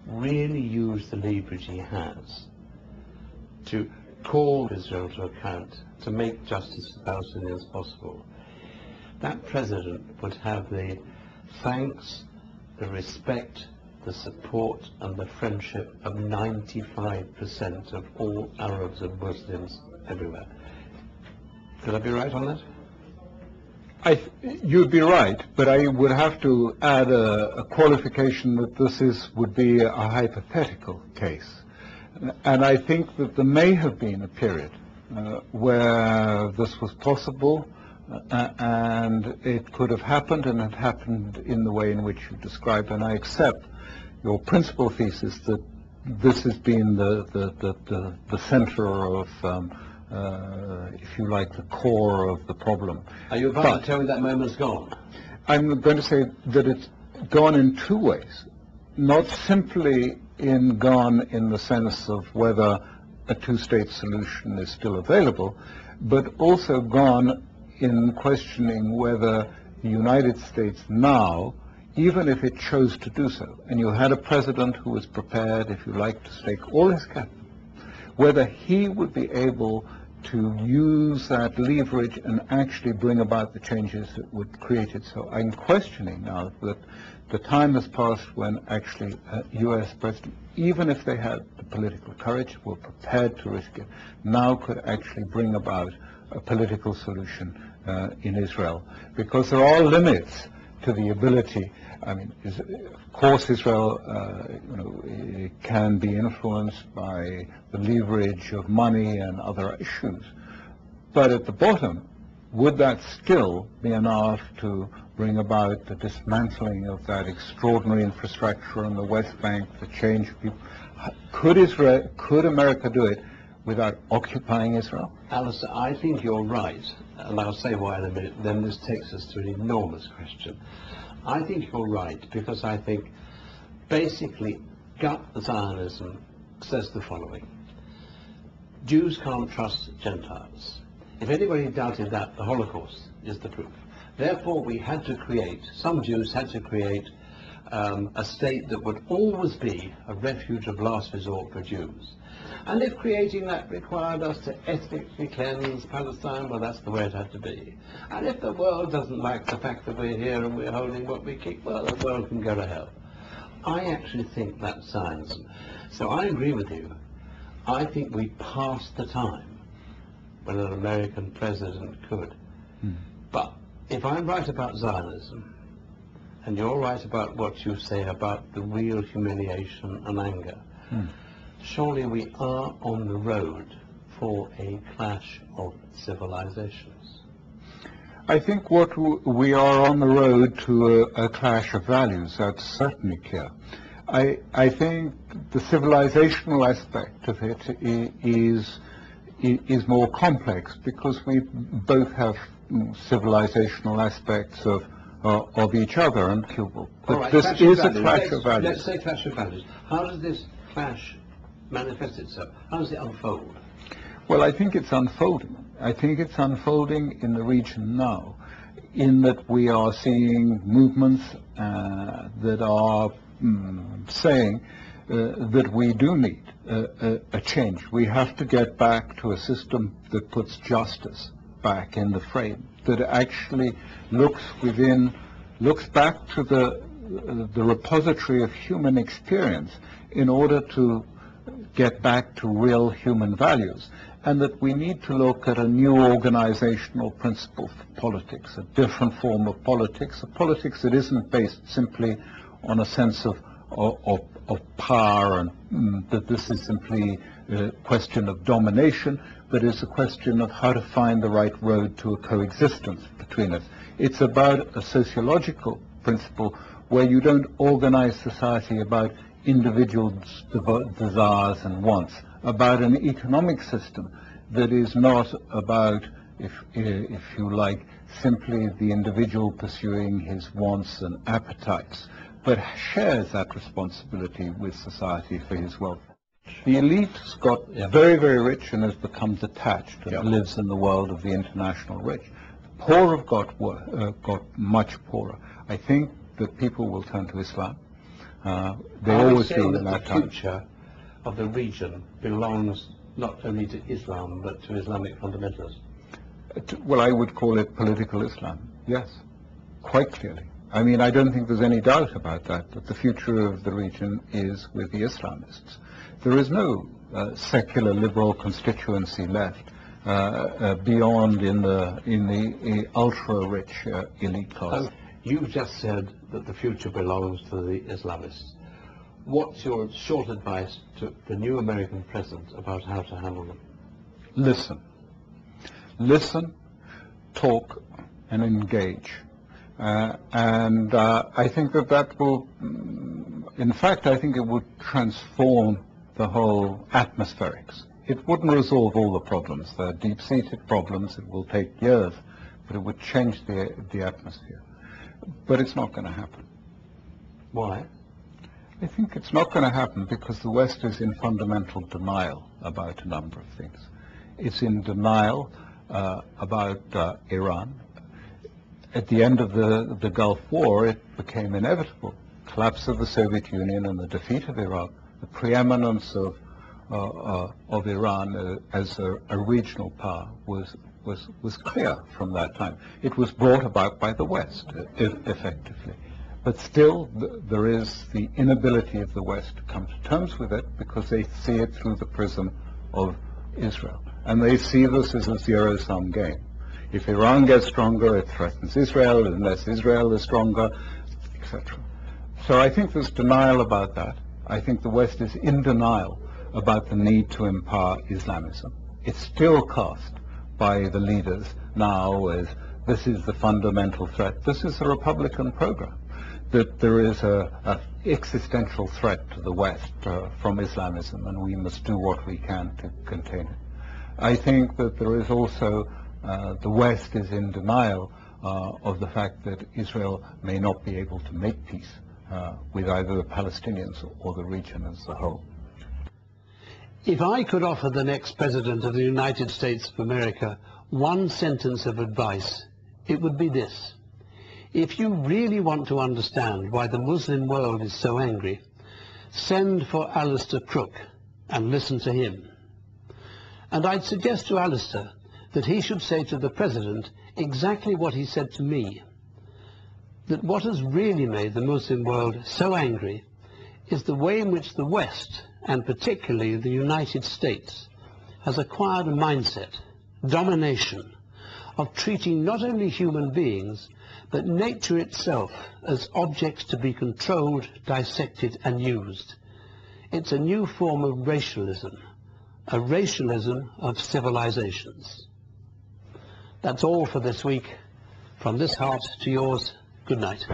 really use the leverage he has to call Israel to account, to make justice for Palestinians possible, that president would have the thanks, the respect, the support and the friendship of 95% of all Arabs and Muslims everywhere. Could I be right on that? You'd be right, but I would have to add a qualification that this would be a hypothetical case. And I think that there may have been a period where this was possible, and it could have happened, and it happened in the way in which you described. And I accept your principal thesis that this has been the center of, if you like, the core of the problem. Are you about to tell me that moment's gone? I'm going to say that it's gone in two ways. Not simply gone in the sense of whether a two-state solution is still available, but also gone in questioning whether the United States now, even if it chose to do so, and you had a president who was prepared, if you like, to stake all his capital, whether he would be able to use that leverage and actually bring about the changes that would create it. So I'm questioning now that the time has passed when actually a U.S. president, even if they had the political courage, were prepared to risk it, now could actually bring about a political solution in Israel. Because there are limits to the ability. I mean, of course, Israel can be influenced by the leverage of money and other issues. But at the bottom, would that still be enough to bring about the dismantling of that extraordinary infrastructure on the West Bank, the change of people? Could America do it without occupying Israel? Alastair, I think you're right, and I'll say why in a minute. Then this takes us to an enormous question. I think you're right, because I think basically gut Zionism says the following: Jews can't trust Gentiles. If anybody doubted that, the Holocaust is the proof. Therefore, we had to create, some Jews had to create a state that would always be a refuge of last resort for Jews. And if creating that required us to ethnically cleanse Palestine, well, that's the way it had to be. And if the world doesn't like the fact that we're here and we're holding what we keep, well, the world can go to hell. I actually think that's Zionism. So I agree with you. I think we passed the time when an American president could. But if I'm right about Zionism, and you're right about what you say about the real humiliation and anger, surely we are on the road for a clash of civilizations. I think we are on the road to a clash of values. That's certainly clear. I think the civilizational aspect of it is more complex, because we both have civilizational aspects of each other, and but this is a clash of values. Let's say clash of values. How does this clash manifest itself? How does it unfold? Well, I think it's unfolding. I think it's unfolding in the region now, in that we are seeing movements that are saying that we do need a change. We have to get back to a system that puts justice back in the frame, that actually looks back to the repository of human experience in order to get back to real human values, and that we need to look at a new organizational principle for politics, a different form of politics, a politics that isn't based simply on a sense of power, and that this is simply a question of domination, but is a question of how to find the right road to a coexistence between us. It's about a sociological principle where you don't organize society about individuals' desires and wants, about an economic system that is not about, if you like, simply the individual pursuing his wants and appetites, but shares that responsibility with society for his welfare. The elite has got very, very rich and has become detached and lives in the world of the international rich. The poor have got much poorer. I think that people will turn to Islam. They always do in that the time. future of the region belongs not only to Islam, but to Islamic fundamentalism? Well, I would call it political Islam, yes, quite clearly. I mean, I don't think there's any doubt about that the future of the region is with the Islamists. There is no secular liberal constituency left beyond in the ultra-rich elite class. You've just said that the future belongs to the Islamists. What's your short advice to the new American president about how to handle them? Listen. Listen, talk, and engage. And I think that will, in fact, I think it would transform the whole atmospherics. It wouldn't resolve all the problems. They're deep-seated problems. It will take years, but it would change the atmosphere. But it's not going to happen. Why? I think it's not going to happen because the West is in fundamental denial about a number of things. It's in denial about Iran. At the end of the Gulf War, it became inevitable. Collapse of the Soviet Union and the defeat of Iraq, the preeminence of Iran as a regional power was clear from that time. It was brought about by the West, effectively. But still, there is the inability of the West to come to terms with it because they see it through the prism of Israel. And they see this as a zero-sum game. If Iran gets stronger, it threatens Israel. Unless Israel is stronger, etc. So I think there's denial about that. I think the West is in denial about the need to empower Islamism. It's still cast by the leaders now as this is the fundamental threat. This is a Republican program, that there is a existential threat to the West from Islamism, and we must do what we can to contain it. I think that there is also the West is in denial of the fact that Israel may not be able to make peace with either the Palestinians or the region as a whole. If I could offer the next President of the United States of America one sentence of advice, it would be this. If you really want to understand why the Muslim world is so angry, send for Alastair Crooke and listen to him. And I'd suggest to Alastair that he should say to the President exactly what he said to me, that what has really made the Muslim world so angry is the way in which the West, and particularly the United States, has acquired a mindset, domination, of treating not only human beings, but nature itself as objects to be controlled, dissected, and used. It's a new form of racialism, a racialism of civilizations. That's all for this week. From this Hart to yours, good night.